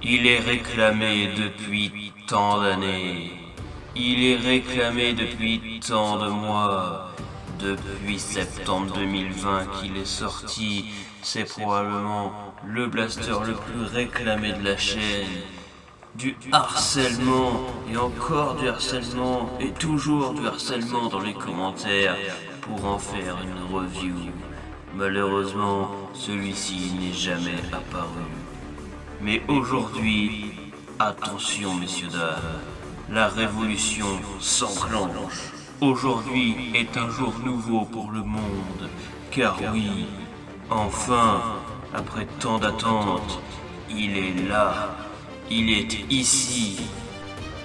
Il est réclamé depuis tant d'années. Il est réclamé depuis tant de mois. Depuis septembre 2020 qu'il est sorti, c'est probablement le blaster le plus réclamé de la chaîne. Du harcèlement, et encore du harcèlement, et toujours du harcèlement dans les commentaires pour en faire une review. Malheureusement, celui-ci n'est jamais apparu. Mais aujourd'hui, attention messieurs dames, la révolution s'enclenche. Aujourd'hui est un jour nouveau pour le monde, car oui, enfin, après tant d'attentes, il est là, il est ici.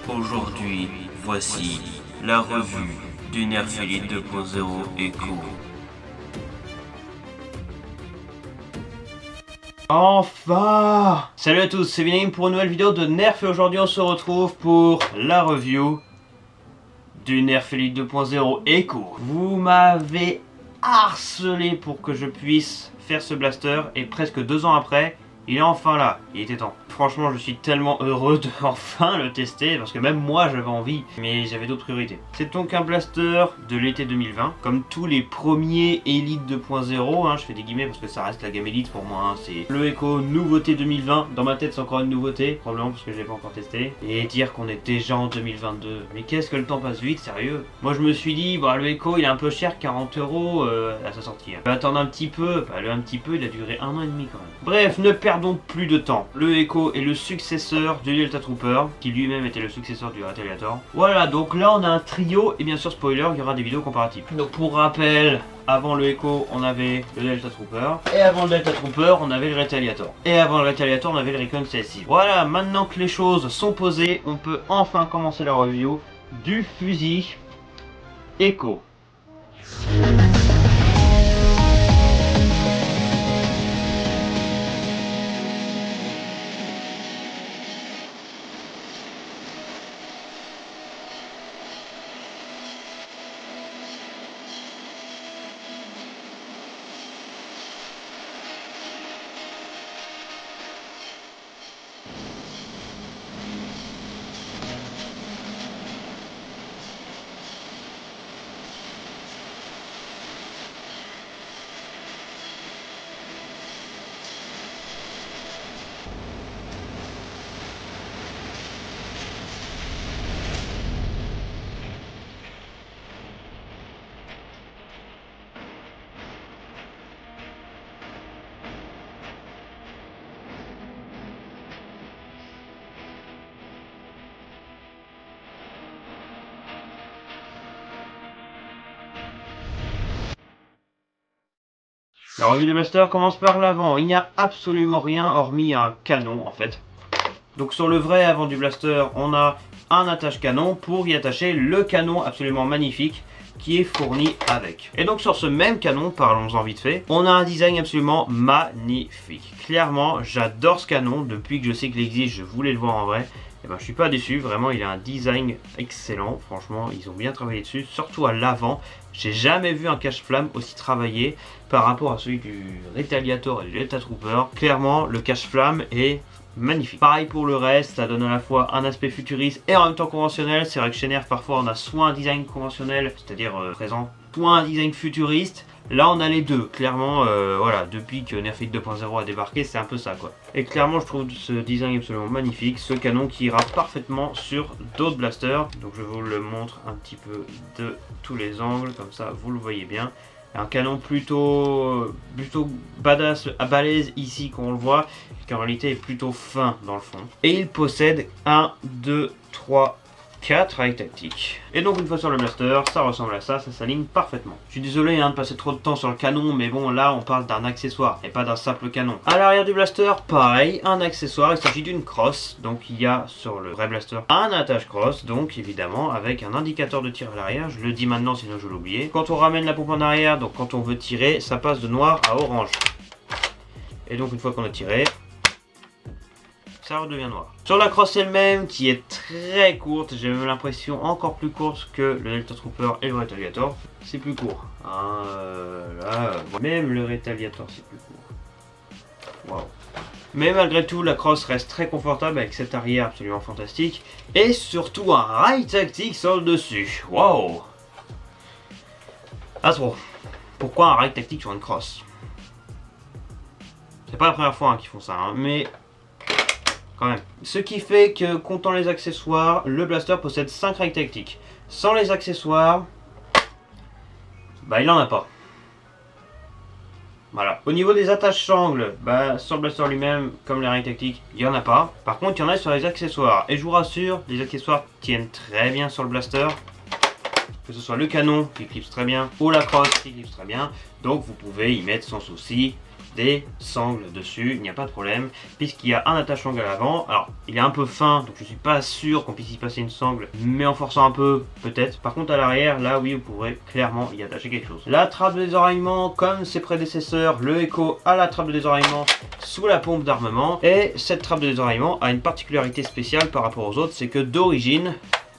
Aujourd'hui, voici la revue du Nerf Elite 2.0 Echo. Enfin! Salut à tous, c'est Viname pour une nouvelle vidéo de Nerf et aujourd'hui on se retrouve pour la review du Nerf Elite 2.0 Echo. Vous m'avez harcelé pour que je puisse faire ce blaster et presque 2 ans après, il est enfin là, il était temps. Franchement, je suis tellement heureux de enfin le tester parce que même moi j'avais envie, mais j'avais d'autres priorités. C'est donc un blaster de l'été 2020, comme tous les premiers Elite 2.0, hein, je fais des guillemets parce que ça reste la gamme Elite pour moi, hein, c'est le Echo nouveauté 2020. Dans ma tête c'est encore une nouveauté, probablement parce que je l'ai pas encore testé. Et dire qu'on est déjà en 2022, mais qu'est-ce que le temps passe vite, sérieux. Moi je me suis dit, bah le Echo il est un peu cher, 40 € à sa sortie. Je vais attendre un petit peu, bah le un petit peu il a duré 1 an et demi quand même. Bref, ne perdons plus de temps. Le Echo est le successeur du Delta Trooper, qui lui-même était le successeur du Retaliator. Voilà, donc là on a un trio, et bien sûr spoiler, il y aura des vidéos comparatives. Donc pour rappel, avant le Echo, on avait le Delta Trooper, et avant le Delta Trooper, on avait le Retaliator. Et avant le Retaliator, on avait le Recon CS6. Voilà, maintenant que les choses sont posées, on peut enfin commencer la review du fusil Echo. La revue des blasters commence par l'avant. Il n'y a absolument rien hormis un canon en fait. Donc sur le vrai avant du blaster, on a un attache canon pour y attacher le canon absolument magnifique qui est fourni avec. Et donc sur ce même canon, parlons-en vite fait, on a un design absolument magnifique. Clairement, j'adore ce canon. Depuis que je sais qu'il existe, je voulais le voir en vrai. Et ben, je suis pas déçu, vraiment il a un design excellent, franchement ils ont bien travaillé dessus, surtout à l'avant. J'ai jamais vu un cache-flamme aussi travaillé par rapport à celui du Retaliator et du Delta Trooper. Clairement le cache-flamme est magnifique. Pareil pour le reste, ça donne à la fois un aspect futuriste et en même temps conventionnel. C'est vrai que chez Nerf parfois on a soit un design conventionnel, c'est-à-dire présent, soit un design futuriste. Là on a les deux, clairement, voilà, depuis que Nerf Elite 2.0 a débarqué, c'est un peu ça quoi. Et clairement je trouve ce design absolument magnifique, ce canon qui ira parfaitement sur d'autres blasters. Donc je vous le montre un petit peu de tous les angles, comme ça vous le voyez bien. Un canon plutôt badass, à balèze ici qu'on le voit, qui en réalité est plutôt fin dans le fond. Et il possède 1, 2, 3, 4 rails tactiques. Et donc une fois sur le blaster, ça ressemble à ça s'aligne parfaitement. Je suis désolé hein, de passer trop de temps sur le canon, mais bon là on parle d'un accessoire et pas d'un simple canon. À l'arrière du blaster, pareil, un accessoire, il s'agit d'une crosse. Donc il y a sur le vrai blaster un attache crosse, donc évidemment avec un indicateur de tir à l'arrière. Je le dis maintenant sinon je l'oubliais. Quand on ramène la pompe en arrière, donc quand on veut tirer, ça passe de noir à orange. Et donc une fois qu'on a tiré, ça redevient noir. Sur la crosse elle-même, qui est très courte, j'ai même l'impression encore plus courte que le Delta Trooper et le Retaliator, c'est plus court. Hein, là, même le Retaliator c'est plus court. Waouh. Mais malgré tout, la crosse reste très confortable avec cette arrière absolument fantastique. Et surtout un rail tactique sur le dessus. Waouh! Astro, pourquoi un rail tactique sur une crosse? C'est pas la première fois qu'ils font ça, hein, mais quand même. Ce qui fait que, comptant les accessoires, le blaster possède 5 rails tactiques. Sans les accessoires, bah il en a pas. Voilà. Au niveau des attaches sangles, bah sur le blaster lui-même, comme les rails tactiques, il n'y en a pas. Par contre, il y en a sur les accessoires. Et je vous rassure, les accessoires tiennent très bien sur le blaster. Que ce soit le canon qui clipse très bien, ou la crosse qui clipse très bien. Donc vous pouvez y mettre sans souci des sangles dessus, il n'y a pas de problème, puisqu'il y a un attache sangle à l'avant. Alors, il est un peu fin, donc je suis pas sûr qu'on puisse y passer une sangle, mais en forçant un peu, peut-être. Par contre, à l'arrière, là, oui, vous pourrez clairement y attacher quelque chose. La trappe de désoreillement, comme ses prédécesseurs, le Echo a la trappe de désoreillement sous la pompe d'armement, et cette trappe de désoreillement a une particularité spéciale par rapport aux autres, c'est que d'origine,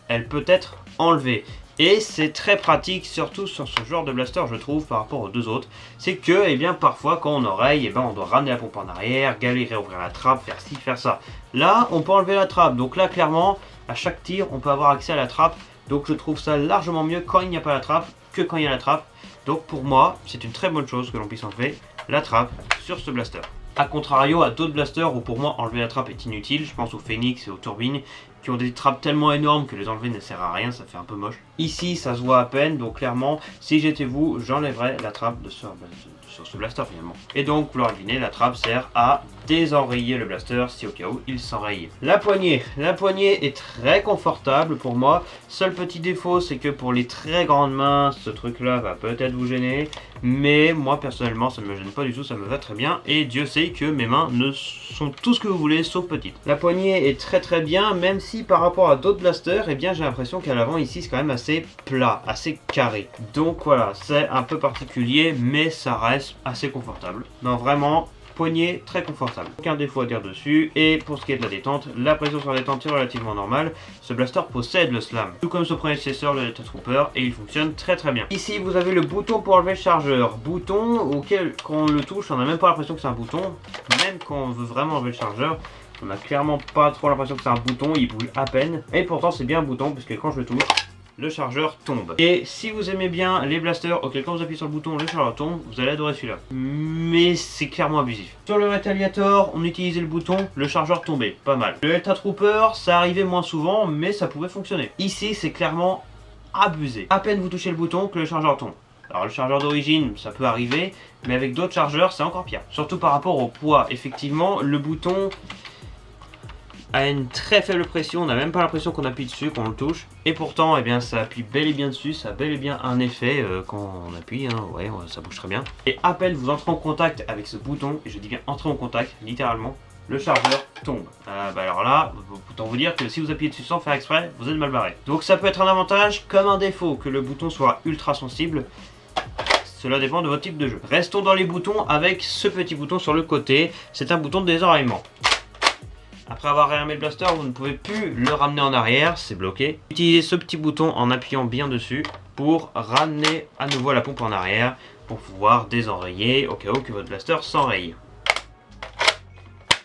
elle peut être enlevée. Et c'est très pratique, surtout sur ce genre de blaster, je trouve, par rapport aux deux autres. C'est que, eh bien, parfois, quand on oreille, eh ben, on doit ramener la pompe en arrière, galérer à ouvrir la trappe, faire ci, faire ça. Là, on peut enlever la trappe. Donc là, clairement, à chaque tir, on peut avoir accès à la trappe. Donc je trouve ça largement mieux quand il n'y a pas la trappe que quand il y a la trappe. Donc pour moi, c'est une très bonne chose que l'on puisse enlever la trappe sur ce blaster. A contrario à d'autres blasters où pour moi enlever la trappe est inutile, je pense aux Phoenix et aux Turbines qui ont des trappes tellement énormes que les enlever ne sert à rien, ça fait un peu moche. Ici ça se voit à peine, donc clairement si j'étais vous, j'enlèverais la trappe sur ce blaster finalement. Et donc vous l'aurez deviné, la trappe sert à désenrayer le blaster si au cas où il s'enraye. La poignée est très confortable pour moi. Seul petit défaut c'est que pour les très grandes mains, ce truc là va peut-être vous gêner. Mais moi personnellement ça ne me gêne pas du tout, ça me va très bien. Et Dieu sait que mes mains ne sont tout ce que vous voulez sauf petites. La poignée est très bien, même si par rapport à d'autres blasters, eh bien j'ai l'impression qu'à l'avant ici c'est quand même assez plat, assez carré. Donc voilà, c'est un peu particulier mais ça reste assez confortable. Non vraiment, poignée très confortable. Aucun défaut à dire dessus. Et pour ce qui est de la détente, la pression sur la détente est relativement normale. Ce blaster possède le slam, tout comme son prédécesseur le Delta Trooper, et il fonctionne très bien. Ici vous avez le bouton pour enlever le chargeur. Bouton auquel quand on le touche, on n'a même pas l'impression que c'est un bouton. Même quand on veut vraiment enlever le chargeur, on n'a clairement pas trop l'impression que c'est un bouton, il bouge à peine. Et pourtant c'est bien un bouton, puisque quand je le touche, le chargeur tombe. Et si vous aimez bien les blasters auxquels quand vous appuyez sur le bouton, le chargeur tombe, vous allez adorer celui-là. Mais c'est clairement abusif. Sur le Retaliator, on utilisait le bouton, le chargeur tombait, pas mal. Le Delta Trooper, ça arrivait moins souvent, mais ça pouvait fonctionner. Ici, c'est clairement abusé. À peine vous touchez le bouton que le chargeur tombe. Alors le chargeur d'origine, ça peut arriver, mais avec d'autres chargeurs, c'est encore pire. Surtout par rapport au poids. Effectivement, le bouton a une très faible pression, on n'a même pas l'impression qu'on appuie dessus, qu'on le touche. Et pourtant, eh bien, ça appuie bel et bien dessus, ça a bel et bien un effet quand on appuie, hein, ouais, ça bouge très bien. Et à peine vous entrez en contact avec ce bouton, et je dis bien entrer en contact, littéralement, le chargeur tombe. Bah alors là, autant vous dire que si vous appuyez dessus sans faire exprès, vous êtes mal barré. Donc ça peut être un avantage comme un défaut, que le bouton soit ultra sensible. Cela dépend de votre type de jeu. Restons dans les boutons avec ce petit bouton sur le côté, c'est un bouton de désenraillement. Après avoir réarmé le blaster, vous ne pouvez plus le ramener en arrière, c'est bloqué. Utilisez ce petit bouton en appuyant bien dessus pour ramener à nouveau la pompe en arrière pour pouvoir désenrayer au cas où que votre blaster s'enraye.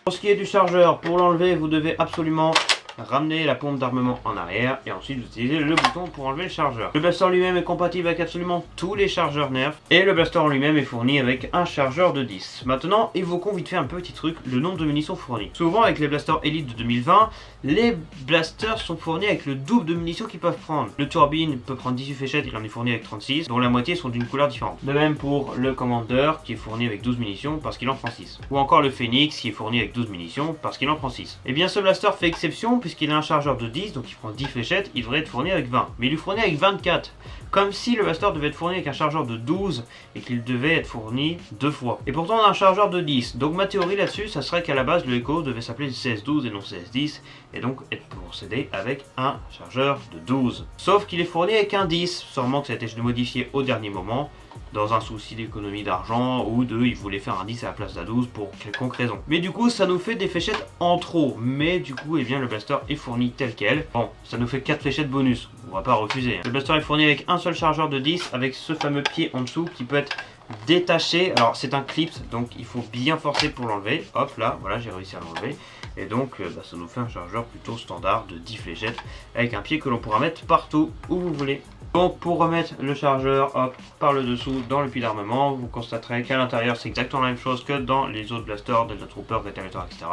Pour ce qui est du chargeur, pour l'enlever, vous devez absolument ramener la pompe d'armement en arrière et ensuite vous utilisez le bouton pour enlever le chargeur. Le blaster lui-même est compatible avec absolument tous les chargeurs Nerf et le blaster en lui-même est fourni avec un chargeur de 10. Maintenant, évoquons vite fait un petit truc, le nombre de munitions fournies. Souvent avec les blasters Elite de 2020, les blasters sont fournis avec le double de munitions qu'ils peuvent prendre. Le Turbine peut prendre 18 fléchettes, il en est fourni avec 36, dont la moitié sont d'une couleur différente. De même pour le Commander qui est fourni avec 12 munitions parce qu'il en prend 6. Ou encore le Phoenix qui est fourni avec 12 munitions parce qu'il en prend 6. Et bien ce blaster fait exception puisqu'il a un chargeur de 10, donc il prend 10 fléchettes, il devrait être fourni avec 20. Mais il est fourni avec 24. Comme si le blaster devait être fourni avec un chargeur de 12 et qu'il devait être fourni 2 fois. Et pourtant on a un chargeur de 10. Donc ma théorie là-dessus, ça serait qu'à la base le Echo devait s'appeler CS12 et non CS10 et donc être procédé avec un chargeur de 12. Sauf qu'il est fourni avec un 10, sûrement que ça a été modifié au dernier moment, dans un souci d'économie d'argent ou ils voulaient faire un 10 à la place d'un 12 pour quelconque raison. Mais du coup ça nous fait des fléchettes en trop, mais du coup eh bien le blaster est fourni tel quel. Bon, ça nous fait 4 fléchettes bonus, on va pas refuser. Le blaster est fourni avec un seul chargeur de 10 avec ce fameux pied en dessous qui peut être détacher. Alors c'est un clip, donc il faut bien forcer pour l'enlever. Hop là, voilà, j'ai réussi à l'enlever. Et donc ça nous fait un chargeur plutôt standard de 10 fléchettes avec un pied que l'on pourra mettre partout où vous voulez. Donc pour remettre le chargeur, hop, par le dessous dans le pied d'armement, vous constaterez qu'à l'intérieur c'est exactement la même chose que dans les autres blasters, Delta Trooper, Retaliator, etc.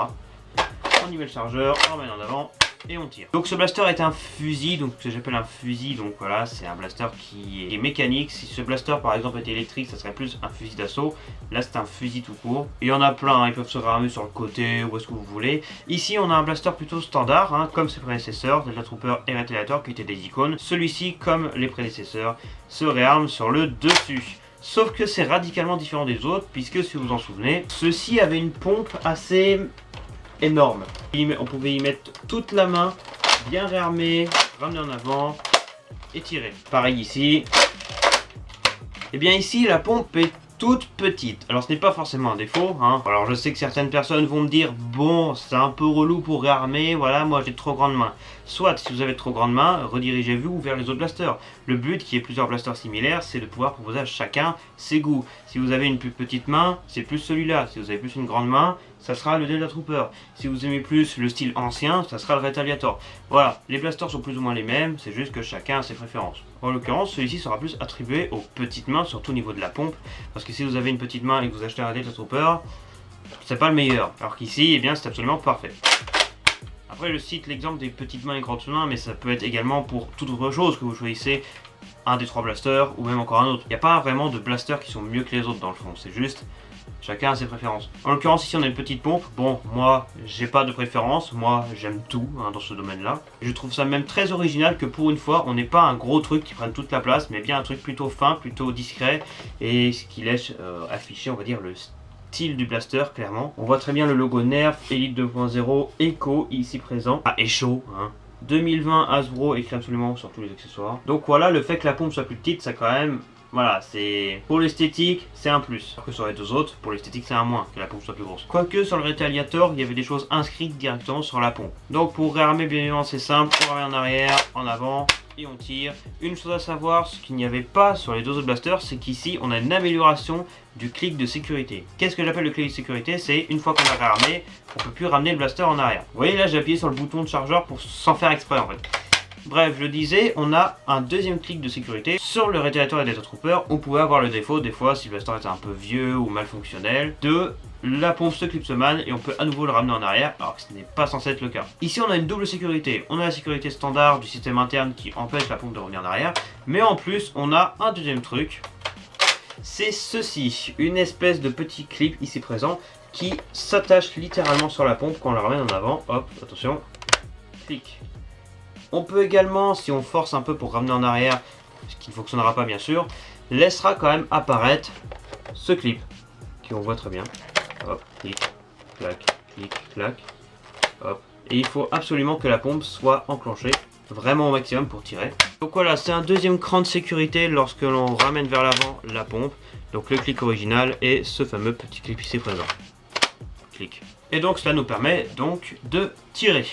On y met le chargeur, on le met en avant et on tire. Donc ce blaster est un fusil, donc ce que j'appelle un fusil, donc voilà, c'est un blaster qui est mécanique. Si ce blaster par exemple était électrique, ça serait plus un fusil d'assaut. Là c'est un fusil tout court. Il y en a plein, hein, ils peuvent se ramer sur le côté, où est-ce que vous voulez. Ici on a un blaster plutôt standard, hein, comme ses prédécesseurs, Delta Trooper et Retaliator qui étaient des icônes. Celui-ci, comme les prédécesseurs, se réarme sur le dessus. Sauf que c'est radicalement différent des autres, puisque si vous vous en souvenez, ceux-ci avaient une pompe assez énorme. On pouvait y mettre toute la main, bien réarmer, ramener en avant et tirer. Pareil ici. Et bien ici, la pompe est toute petite. Alors ce n'est pas forcément un défaut, hein. Alors je sais que certaines personnes vont me dire, bon, c'est un peu relou pour réarmer, voilà, moi j'ai de trop grandes mains. Soit, si vous avez de trop grandes mains, redirigez-vous vers les autres blasters. Le but, qui est plusieurs blasters similaires, c'est de pouvoir proposer à chacun ses goûts. Si vous avez une plus petite main, c'est plus celui-là. Si vous avez plus une grande main, ça sera le Delta Trooper. Si vous aimez plus le style ancien, ça sera le Retaliator. Voilà, les blasters sont plus ou moins les mêmes, c'est juste que chacun a ses préférences. En l'occurrence, celui-ci sera plus attribué aux petites mains, surtout au niveau de la pompe. Parce que si vous avez une petite main et que vous achetez un Delta Trooper, c'est pas le meilleur. Alors qu'ici, eh bien, c'est absolument parfait. Après, je cite l'exemple des petites mains et grandes mains, mais ça peut être également pour toute autre chose que vous choisissez un des trois blasters ou même encore un autre. Il n'y a pas vraiment de blasters qui sont mieux que les autres dans le fond, c'est juste chacun a ses préférences. En l'occurrence, ici on a une petite pompe. Bon, moi j'ai pas de préférence, moi j'aime tout hein, dans ce domaine-là. Je trouve ça même très original que pour une fois on n'ait pas un gros truc qui prenne toute la place, mais bien un truc plutôt fin, plutôt discret et ce qui laisse afficher, on va dire, le style du blaster clairement. On voit très bien le logo Nerf, Elite 2.0, Echo ici présent. Ah, et chaud, hein. 2020 Hasbro écrit absolument sur tous les accessoires. Donc voilà, le fait que la pompe soit plus petite, ça quand même... Voilà, c'est... Pour l'esthétique, c'est un plus. Alors que sur les deux autres, pour l'esthétique, c'est un moins, que la pompe soit plus grosse. Quoique, sur le Retaliator, il y avait des choses inscrites directement sur la pompe. Donc pour réarmer, bien évidemment, c'est simple. On remet en arrière, en avant, et on tire. Une chose à savoir, ce qu'il n'y avait pas sur les deux autres blasters, c'est qu'ici, on a une amélioration du clic de sécurité. Qu'est-ce que j'appelle le clic de sécurité? C'est une fois qu'on a réarmé, on peut plus ramener le blaster en arrière. Vous voyez là, j'ai appuyé sur le bouton de chargeur pour sans faire exprès en fait. Bref, je disais, on a un deuxième clic de sécurité. Sur le Retaliator et Delta Trooper, on pouvait avoir le défaut, des fois, si le blaster était un peu vieux ou mal fonctionnel, de la pompe se clipseman et on peut à nouveau le ramener en arrière, alors que ce n'est pas censé être le cas. Ici, on a une double sécurité. On a la sécurité standard du système interne qui empêche la pompe de revenir en arrière, mais en plus, on a un deuxième truc. C'est ceci, une espèce de petit clip ici présent qui s'attache littéralement sur la pompe quand on la ramène en avant. Hop, attention, clic. On peut également, si on force un peu pour ramener en arrière, ce qui ne fonctionnera pas bien sûr, laissera quand même apparaître ce clip, qui on voit très bien. Hop, clic, clac, clic, clac, hop. Et il faut absolument que la pompe soit enclenchée, vraiment au maximum pour tirer. Donc voilà, c'est un deuxième cran de sécurité lorsque l'on ramène vers l'avant la pompe. Donc le clic original et ce fameux petit clip ici présent. Clic. Et donc cela nous permet donc de tirer.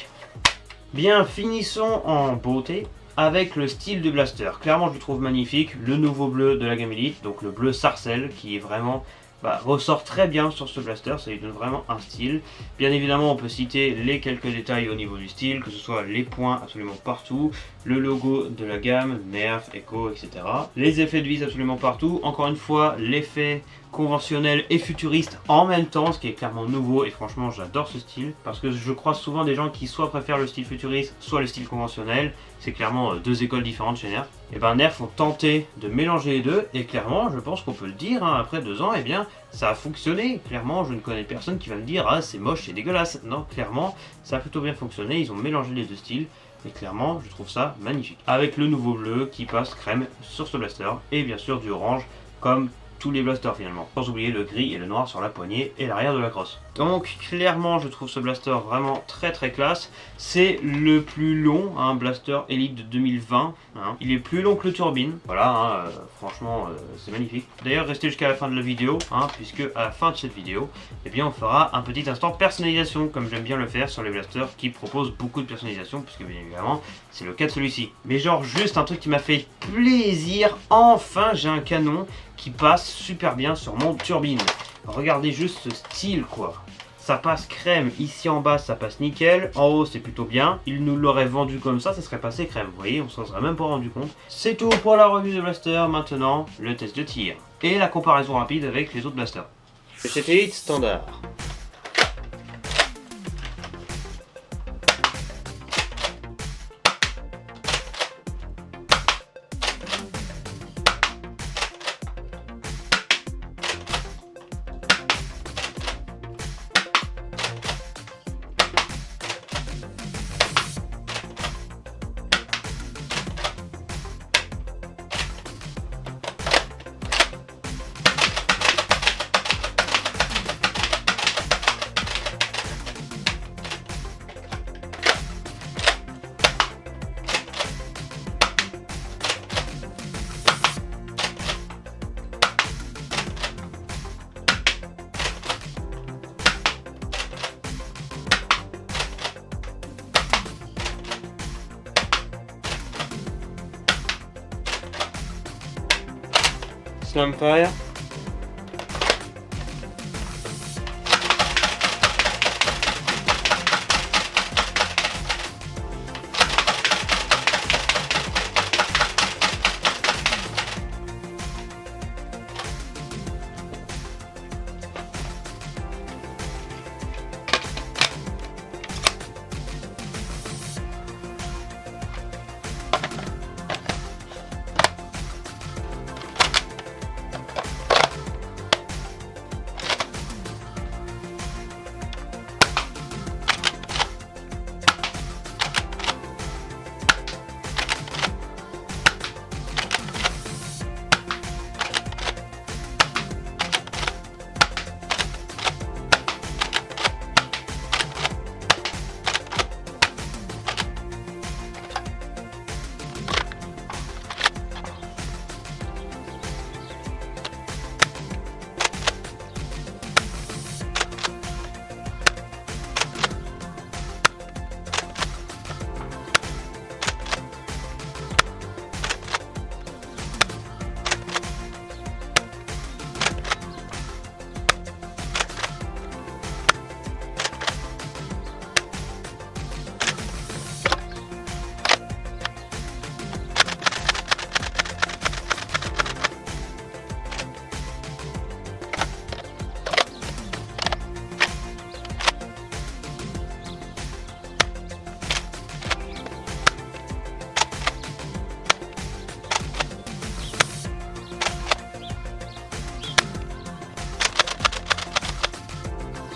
Bien, finissons en beauté avec le style du blaster. Clairement, je le trouve magnifique. Le nouveau bleu de la gamme Elite, donc le bleu sarcelle, qui est vraiment ressort très bien sur ce blaster. Ça lui donne vraiment un style. Bien évidemment, on peut citer les quelques détails au niveau du style, que ce soit les points absolument partout, le logo de la gamme, Nerf, Echo, etc. Les effets de vis absolument partout. Encore une fois, l'effet conventionnel et futuriste en même temps, ce qui est clairement nouveau et franchement j'adore ce style parce que je croise souvent des gens qui soit préfèrent le style futuriste soit le style conventionnel. C'est clairement deux écoles différentes chez Nerf. Et ben Nerf ont tenté de mélanger les deux et clairement je pense qu'on peut le dire hein, après 2 ans, et bien ça a fonctionné. Clairement je ne connais personne qui va me dire ah c'est moche, c'est dégueulasse. Non, clairement ça a plutôt bien fonctionné, ils ont mélangé les deux styles. Et clairement, je trouve ça magnifique. Avec le nouveau bleu qui passe crème sur ce blaster et bien sûr du orange comme tous les blasters finalement. Sans oublier le gris et le noir sur la poignée et l'arrière de la crosse. Donc clairement je trouve ce blaster vraiment très classe. C'est le plus long, un blaster Elite de 2020. Hein. Il est plus long que le Turbine. Voilà, hein, franchement c'est magnifique. D'ailleurs restez jusqu'à la fin de la vidéo, hein, puisque à la fin de cette vidéo, eh bien, on fera un petit instant personnalisation, comme j'aime bien le faire sur les blasters qui proposent beaucoup de personnalisation, puisque bien évidemment c'est le cas de celui-ci. Mais genre juste un truc qui m'a fait plaisir, enfin j'ai un canon qui passe super bien sur mon Turbine. Regardez juste ce style quoi. Ça passe crème, ici en bas ça passe nickel, en haut c'est plutôt bien. Il nous l'aurait vendu comme ça serait passé crème, vous voyez, on s'en serait même pas rendu compte. C'est tout pour la revue de blaster, maintenant le test de tir. Et la comparaison rapide avec les autres blasters. Fléchette Elite standard. Slamfire.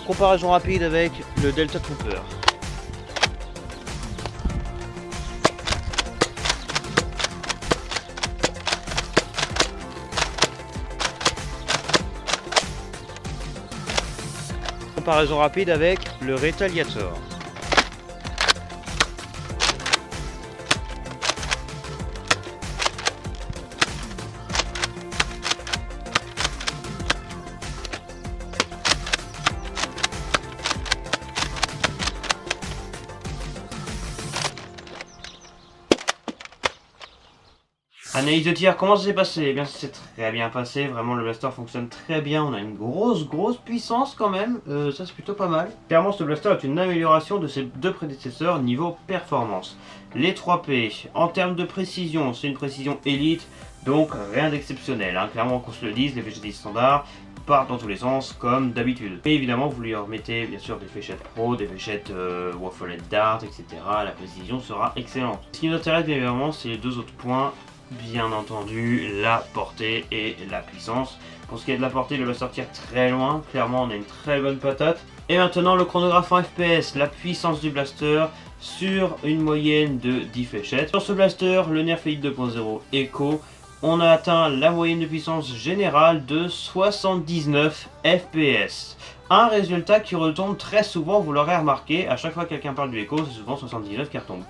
Comparaison rapide avec le Delta Trooper. Comparaison rapide avec le Retaliator. Analyse de tir, comment ça s'est passé? Eh bien, ça s'est très bien passé, vraiment le blaster fonctionne très bien, on a une grosse puissance quand même, ça c'est plutôt pas mal. Clairement ce blaster est une amélioration de ses deux prédécesseurs niveau performance. Les 3P, en termes de précision, c'est une précision élite, donc rien d'exceptionnel, hein. Clairement qu'on se le dise, les fléchettes standards partent dans tous les sens comme d'habitude. Mais évidemment vous lui remettez bien sûr des fléchettes pro, des fléchettes Waffle Dart, etc. La précision sera excellente. Ce qui nous intéresse bien évidemment c'est les deux autres points. Bien entendu, la portée et la puissance. Pour ce qui est de la portée, le blaster tire très loin. Clairement, on a une très bonne patate. Et maintenant, le chronographe en FPS, la puissance du blaster sur une moyenne de 10 fléchettes. Sur ce blaster, le Nerf Elite 2.0 Echo, on a atteint la moyenne de puissance générale de 79 FPS. Un résultat qui retombe très souvent, vous l'aurez remarqué, à chaque fois que quelqu'un parle du Echo, c'est souvent 79 qui retombe.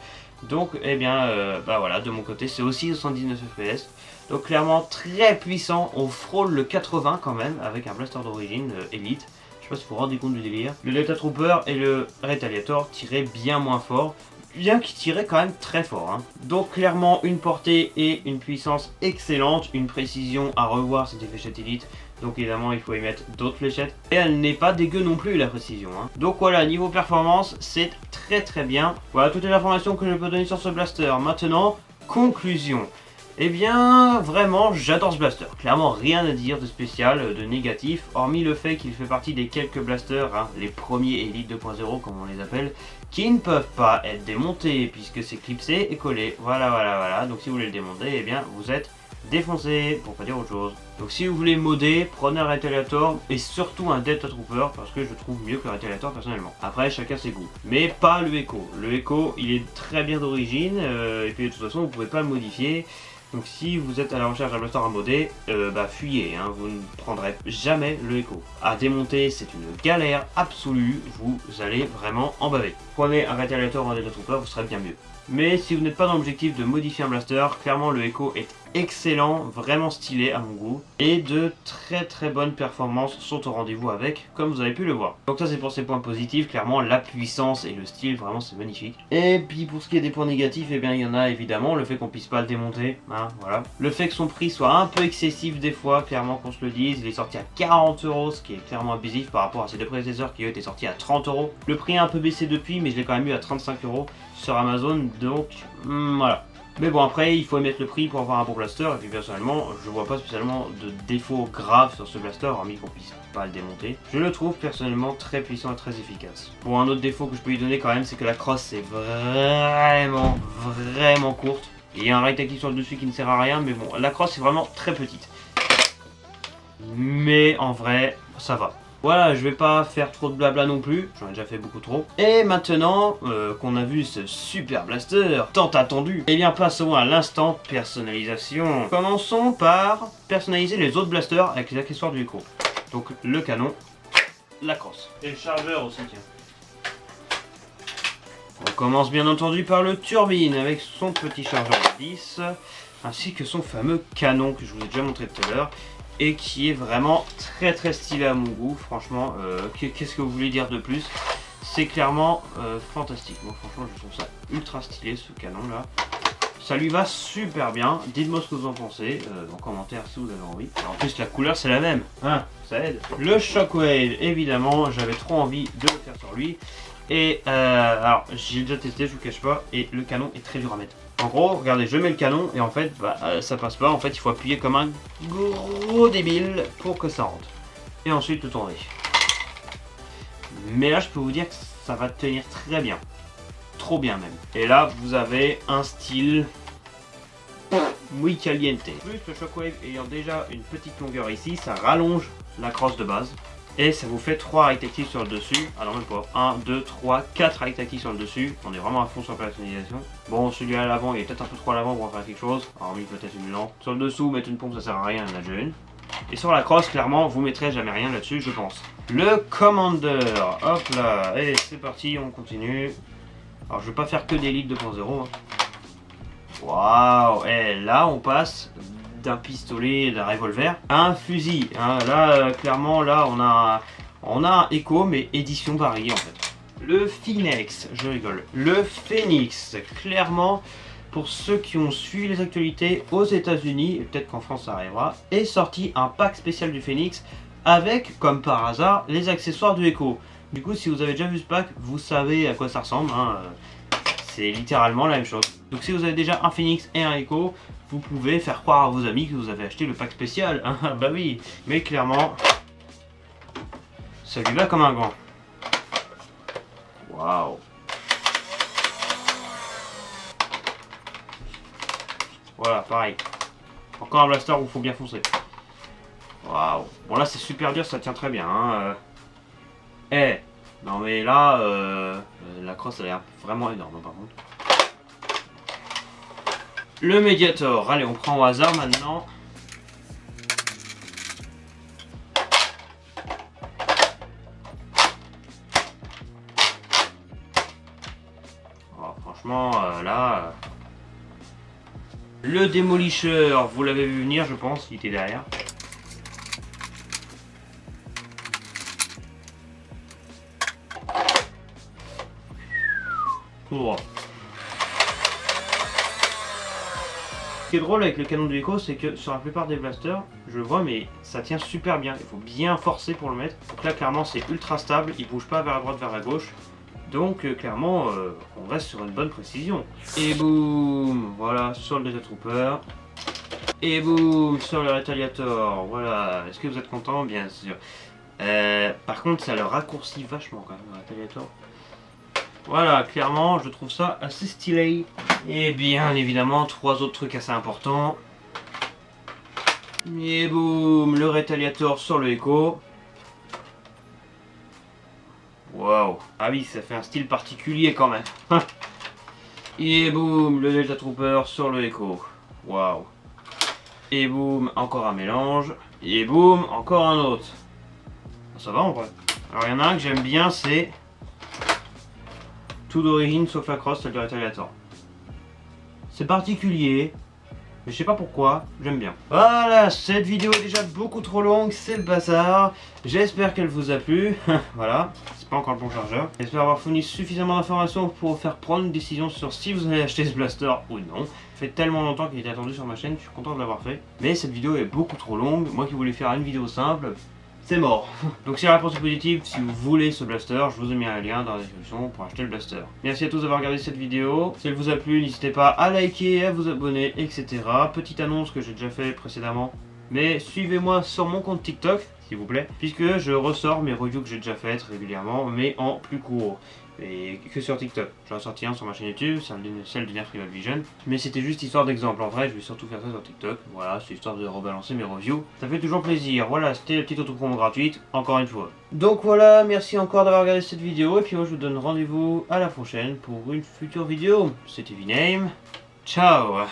Donc, eh bien, bah voilà, de mon côté, c'est aussi 79 FPS. Donc clairement très puissant, on frôle le 80 quand même, avec un blaster d'origine Elite. Je sais pas si vous vous rendez compte du délire. Le Delta Trooper et le Retaliator tiraient bien moins fort, bien qu'ils tiraient quand même très fort. Hein. Donc clairement une portée et une puissance excellente, une précision à revoir, c'est des fléchettes Elite. Donc évidemment il faut y mettre d'autres fléchettes. Et elle n'est pas dégueu non plus la précision. Hein. Donc voilà, niveau performance, c'est très bien. Voilà toutes les informations que je peux donner sur ce blaster. Maintenant, conclusion. Eh bien, vraiment, j'adore ce blaster. Clairement, rien à dire de spécial, de négatif, hormis le fait qu'il fait partie des quelques blasters, hein, les premiers Elite 2.0 comme on les appelle, qui ne peuvent pas être démontés puisque c'est clipsé et collé. Voilà. Donc si vous voulez le démonter, eh bien, vous êtes défoncé, pour pas dire autre chose. Donc si vous voulez modder, prenez un Retaliator et surtout un Delta Trooper parce que je trouve mieux que le Retaliator personnellement. Après chacun ses goûts. Mais pas le Echo. Le Echo il est très bien d'origine et puis de toute façon vous pouvez pas le modifier. Donc si vous êtes à la recherche d'un blaster à modder, bah fuyez, hein, vous ne prendrez jamais le Echo. À démonter c'est une galère absolue, vous allez vraiment en baver. Prenez un Retaliator ou un Delta Trooper, vous serez bien mieux. Mais si vous n'êtes pas dans l'objectif de modifier un blaster, clairement le Echo est excellent, vraiment stylé à mon goût. Et de très bonnes performances sont au rendez-vous avec, comme vous avez pu le voir. Donc ça c'est pour ses points positifs, clairement la puissance et le style, vraiment c'est magnifique. Et puis pour ce qui est des points négatifs, eh bien il y en a évidemment, le fait qu'on puisse pas le démonter, hein, voilà. Le fait que son prix soit un peu excessif des fois, clairement qu'on se le dise, il est sorti à 40 €, ce qui est clairement abusif par rapport à ses deux prédécesseurs qui eux étaient sortis à 30 €. Le prix a un peu baissé depuis, mais je l'ai quand même eu à 35 € sur Amazon, donc voilà. Mais bon après il faut mettre le prix pour avoir un bon blaster et puis personnellement je vois pas spécialement de défaut grave sur ce blaster hormis qu'on puisse pas le démonter. Je le trouve personnellement très puissant et très efficace. Bon un autre défaut que je peux lui donner quand même c'est que la crosse est vraiment courte. Il y a un right active sur le dessus qui ne sert à rien mais bon la crosse est vraiment très petite. Mais en vrai ça va. Voilà, je vais pas faire trop de blabla non plus, j'en ai déjà fait beaucoup trop. Et maintenant qu'on a vu ce super blaster tant attendu, eh bien passons à l'instant personnalisation. Commençons par personnaliser les autres blasters avec les accessoires du Echo. Donc le canon, la crosse. Et le chargeur aussi, tiens. On commence bien entendu par le turbine avec son petit chargeur de 10, ainsi que son fameux canon que je vous ai déjà montré tout à l'heure. Et qui est vraiment très stylé à mon goût, franchement, qu'est-ce que vous voulez dire de plus? C'est clairement fantastique, moi franchement je trouve ça ultra stylé ce canon là. Ça lui va super bien, dites-moi ce que vous en pensez, en commentaire si vous avez envie. En plus la couleur c'est la même, hein, ça aide. Le Shockwave, évidemment, j'avais trop envie de le faire sur lui. Et alors j'ai déjà testé, je vous cache pas, et le canon est très dur à mettre. En gros, regardez, je mets le canon et en fait, ça passe pas. En fait, il faut appuyer comme un gros débile pour que ça rentre. Et ensuite, le tourner. Mais là, je peux vous dire que ça va tenir très bien. Trop bien même. Et là, vous avez un style muy caliente. Plus le Shockwave ayant déjà une petite longueur ici, ça rallonge la crosse de base. Et ça vous fait 3 right actifs sur le dessus. Alors même pas. 1, 2, 3, 4 right actifs sur le dessus. On est vraiment à fond sur la personnalisation. Bon, celui à l'avant, il est peut-être un peu trop à l'avant pour en faire quelque chose. Alors oui, peut-être une lampe. Sur le dessous, mettre une pompe, ça sert à rien, il y en a déjà une. Et sur la crosse, clairement, vous mettrez jamais rien là-dessus, je pense. Le Commander. Hop là. Et c'est parti, on continue. Alors je vais pas faire que des Elite 2.0. Waouh. Et là, on passe d'un pistolet, d'un revolver à un fusil. Hein. Là, clairement, là, on a un Echo, mais édition variée en fait. Le Phoenix, je rigole. Le Phoenix, clairement, pour ceux qui ont suivi les actualités aux États-Unis, et peut-être qu'en France ça arrivera, est sorti un pack spécial du Phoenix avec, comme par hasard, les accessoires du Echo. Du coup, si vous avez déjà vu ce pack, vous savez à quoi ça ressemble. Hein. C'est littéralement la même chose. Donc si vous avez déjà un Phoenix et un Echo, vous pouvez faire croire à vos amis que vous avez acheté le pack spécial. Hein. Bah oui, mais clairement, ça lui va comme un gant. Waouh. Voilà, pareil. Encore un blaster où il faut bien foncer. Waouh. Bon là c'est super dur, ça tient très bien. Hein. Non mais là, la crosse elle est vraiment énorme par contre. Le Mediator, allez on prend au hasard maintenant. Franchement, là... Le démolisseur, vous l'avez vu venir, je pense, il était derrière. Tout droit. Ce qui est drôle avec le canon de Echo, c'est que sur la plupart des blasters, je le vois, mais ça tient super bien. Il faut bien forcer pour le mettre. Donc là, clairement, c'est ultra stable. Il bouge pas vers la droite, vers la gauche. Donc, clairement, on reste sur une bonne précision. Et boum, voilà, sur le Delta Trooper. Et boum, sur le Retaliator. Voilà, est-ce que vous êtes content? Bien sûr. Par contre, ça le raccourcit vachement quand même, le Retaliator. Voilà, clairement, je trouve ça assez stylé. Et bien évidemment, 3 autres trucs assez importants. Et boum, le Retaliator sur le Echo. Waouh. Ah oui, ça fait un style particulier quand même. Et boum, le Delta Trooper sur le Echo. Waouh. Et boum, encore un mélange. Et boum, encore un autre. Ça va en vrai. Alors il y en a un que j'aime bien, c'est... Tout d'origine sauf la crosse, celle du Retaliator. C'est particulier, mais je sais pas pourquoi, j'aime bien. Voilà, cette vidéo est déjà beaucoup trop longue, c'est le bazar. J'espère qu'elle vous a plu. Voilà, c'est pas encore le bon chargeur. J'espère avoir fourni suffisamment d'informations pour vous faire prendre une décision sur si vous allez acheter ce blaster ou non. Ça fait tellement longtemps qu'il était attendu sur ma chaîne, je suis content de l'avoir fait. Mais cette vidéo est beaucoup trop longue, moi qui voulais faire une vidéo simple, c'est mort. Donc si la réponse est positive, si vous voulez ce blaster, je vous ai mis un lien dans la description pour acheter le blaster. Merci à tous d'avoir regardé cette vidéo. Si elle vous a plu, n'hésitez pas à liker, à vous abonner, etc. Petite annonce que j'ai déjà fait précédemment. Mais suivez-moi sur mon compte TikTok, s'il vous plaît, puisque je ressors mes reviews que j'ai déjà faites régulièrement, mais en plus court. Et que sur TikTok. J'en ai sorti un sur ma chaîne YouTube, celle du Nerf Rival Vision. Mais c'était juste histoire d'exemple. En vrai, je vais surtout faire ça sur TikTok. Voilà, c'est histoire de rebalancer mes reviews. Ça fait toujours plaisir. Voilà, c'était la petite auto-promo gratuite, encore une fois. Donc voilà, merci encore d'avoir regardé cette vidéo. Et puis moi, je vous donne rendez-vous à la prochaine pour une future vidéo. C'était Viname. Ciao.